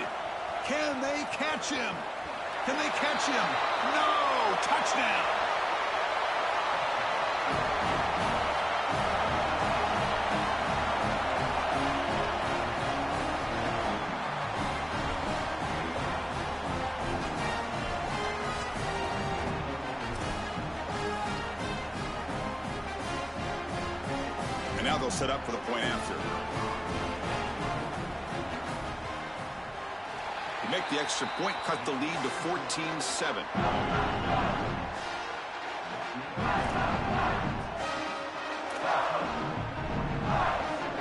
Can they catch him? Can they catch him? No! Touchdown! And now they'll set up for the point after. Make the extra point, cut the lead to 14-7.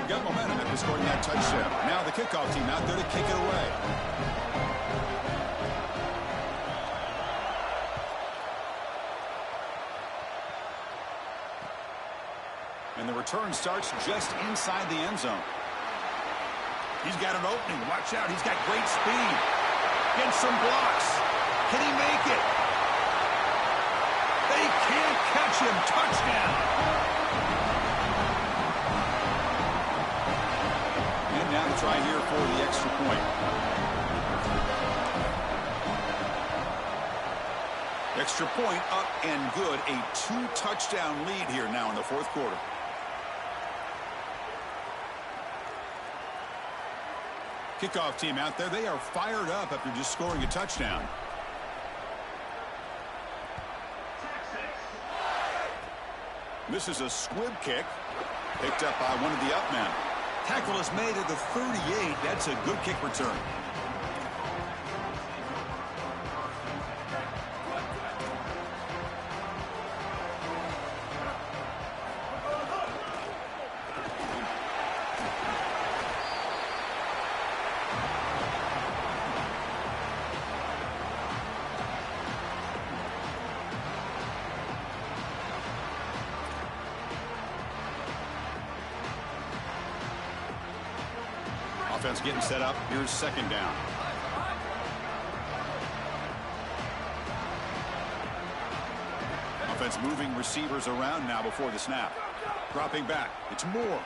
Got momentum after scoring that touchdown. Now the kickoff team out there to kick it away. And the return starts just inside the end zone. He's got an opening. Watch out. He's got great speed. Gets some blocks. Can he make it? They can't catch him. Touchdown. And now to try here for the extra point. Extra point up and good. A 2-touchdown lead here now in the 4th quarter. Kickoff team out there. They are fired up after just scoring a touchdown. This is a squib kick picked up by one of the up men. Tackle is made at the 38. That's a good kick return. Offense getting set up. Here's second down. Offense moving receivers around now before the snap. Dropping back. It's Moore.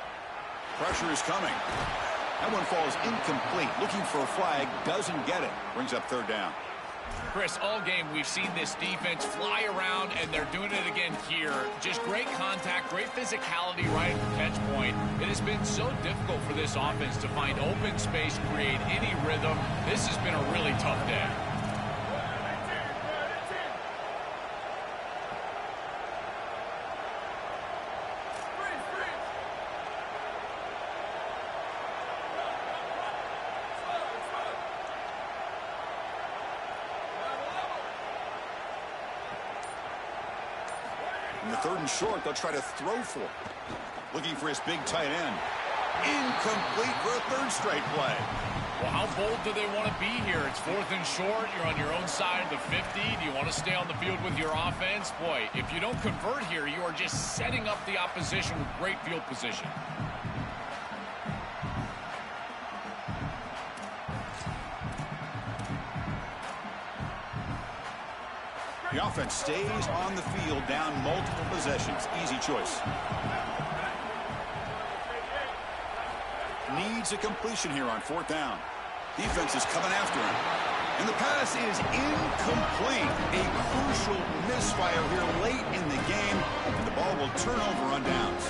Pressure is coming. That one falls incomplete. Looking for a flag. Doesn't get it. Brings up third down. Chris, all game we've seen this defense fly around, and they're doing it again here. Just great contact, great physicality right at the catch point. It has been so difficult for this offense to find open space, create any rhythm. This has been a really tough day. In the third and short, they'll try to throw for it. Looking for his big tight end. Incomplete for a third straight play. Well, how bold do they want to be here? It's fourth and short. You're on your own side of the 50. Do you want to stay on the field with your offense? Boy, if you don't convert here, you are just setting up the opposition with great field position. The offense stays on the field down multiple possessions. Easy choice. Needs a completion here on fourth down. Defense is coming after him. And the pass is incomplete. A crucial misfire here late in the game. And the ball will turn over on downs.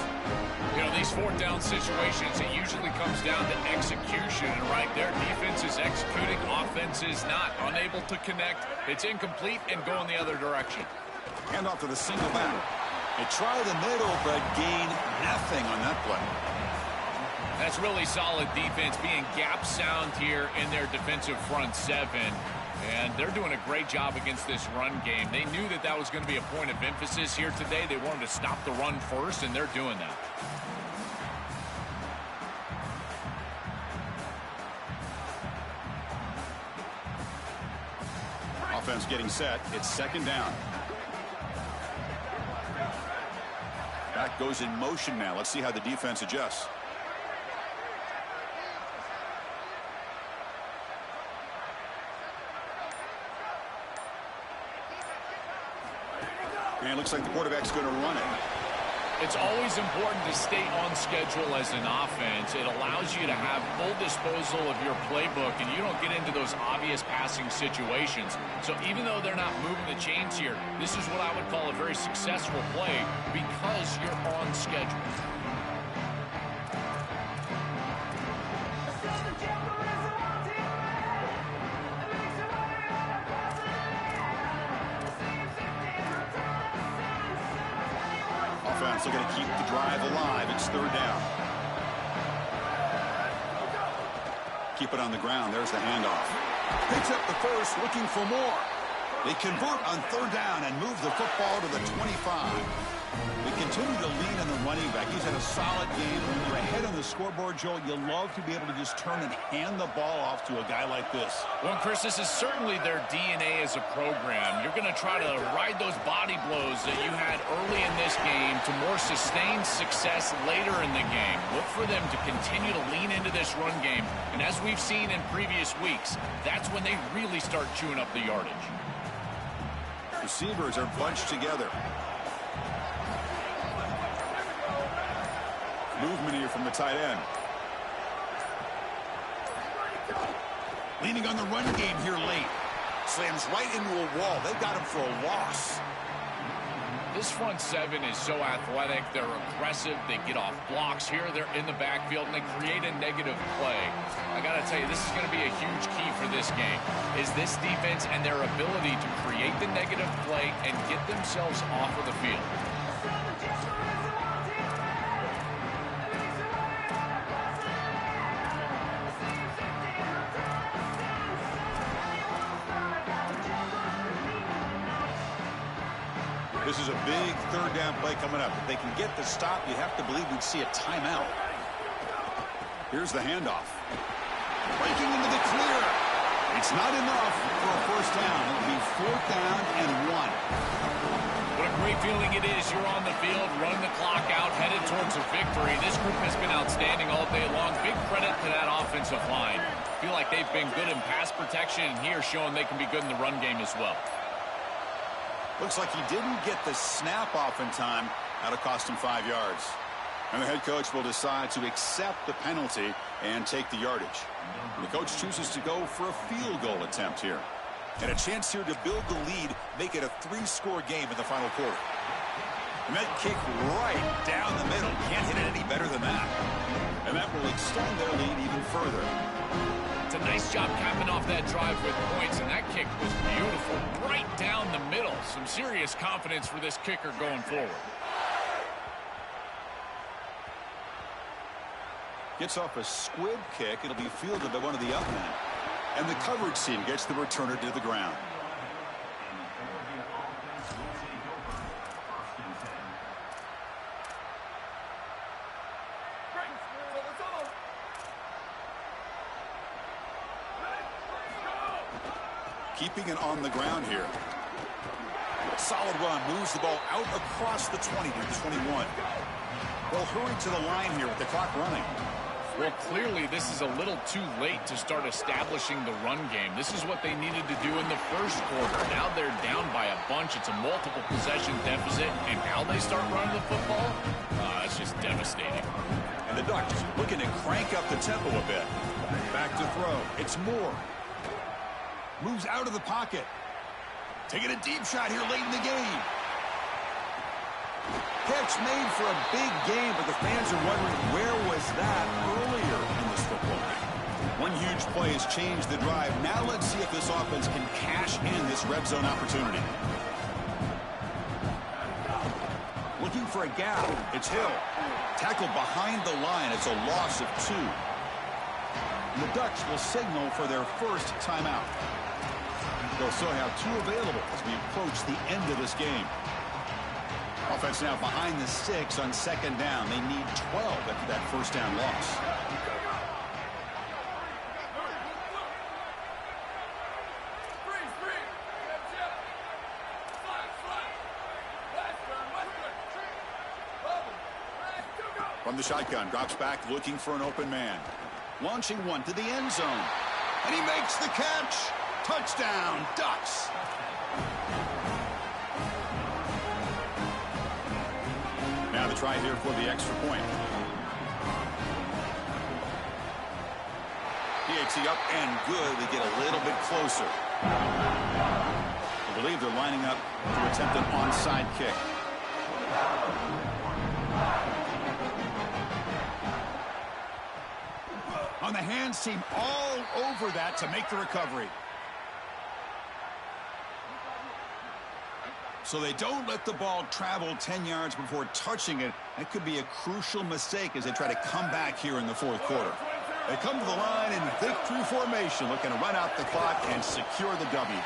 You know, these fourth down situations, it usually comes down to execution. And right there, defense is executing, offense is not. Unable to connect. It's incomplete and going the other direction. Hand off to the single back. They try the middle, but gain nothing on that play. That's really solid defense, being gap sound here in their defensive front seven. And they're doing a great job against this run game. They knew that that was going to be a point of emphasis here today. They wanted to stop the run first, and they're doing that. Offense getting set. It's second down. Back goes in motion now. Let's see how the defense adjusts. And it looks like the quarterback's going to run it. It's always important to stay on schedule as an offense. It allows you to have full disposal of your playbook, and you don't get into those obvious passing situations. So even though they're not moving the chains here, this is what I would call a very successful play because you're on schedule. They're going to keep the drive alive. It's third down. Keep it on the ground. There's the handoff. Picks up the first, looking for more. They convert on third down and move the football to the 25. They continue to lean on the running back. He's had a solid game. When you're ahead on the scoreboard, Joel, you love to be able to just turn and hand the ball off to a guy like this. Well, Chris, this is certainly their DNA as a program. You're going to try to ride those body blows that you had early in this game to more sustained success later in the game. Look for them to continue to lean into this run game. And as we've seen in previous weeks, that's when they really start chewing up the yardage. Receivers are bunched together. Movement here from the tight end. Leaning on the run game here late. Slams right into a wall. They've got him for a loss. This front seven is so athletic. They're aggressive. They get off blocks here. They're in the backfield, and they create a negative play. I got to tell you, this is going to be a huge key for this game, is this defense and their ability to create the negative play and get themselves off of the field. This is a big third down play coming up. If they can get the stop, you have to believe we'd see a timeout. Here's the handoff. Breaking into the clear. It's not enough for a first down. It'll be 4th down and 1. What a great feeling it is. You're on the field, running the clock out, headed towards a victory. This group has been outstanding all day long. Big credit to that offensive line. Feel like they've been good in pass protection, and here showing they can be good in the run game as well. Looks like he didn't get the snap off in time. That'll cost him 5 yards. And the head coach will decide to accept the penalty and take the yardage. The coach chooses to go for a field goal attempt here. And a chance here to build the lead, make it a 3-score game in the final quarter. And that kick right down the middle. Can't hit it any better than that. And that will extend their lead even further. It's a nice job capping off that drive with points, and that kick was beautiful. Right down the middle. Some serious confidence for this kicker going forward. Gets off a squib kick. It'll be fielded by one of the up men. And the coverage team gets the returner to the ground. Keeping it on the ground here. Solid run. Moves the ball out across the 20 to the 21. They'll hurry to the line here with the clock running. Well, clearly this is a little too late to start establishing the run game. This is what they needed to do in the first quarter. Now they're down by a bunch. It's a multiple possession deficit. And now they start running the football? It's just devastating. And the Ducks looking to crank up the tempo a bit. Back to throw. It's Moore. Moves out of the pocket. Taking a deep shot here late in the game. Catch made for a big game, but the fans are wondering where was that earlier in this football game. One huge play has changed the drive. Now let's see if this offense can cash in this red zone opportunity. Looking for a gap. It's Hill. Tackled behind the line. It's a loss of 2. And the Ducks will signal for their first timeout. They'll still have 2 available as we approach the end of this game. Offense now behind the 6 on 2nd down. They need 12 after that first down loss. From the shotgun, drops back looking for an open man. Launching one to the end zone. And he makes the catch. Touchdown, Ducks. Now the try here for the extra point. DHC up and good. They get a little bit closer. I believe they're lining up to attempt an onside kick. On the hands team all over that to make the recovery. So they don't let the ball travel 10 yards before touching it. That could be a crucial mistake as they try to come back here in the 4th quarter. They come to the line in victory formation, looking to run out the clock and secure the W.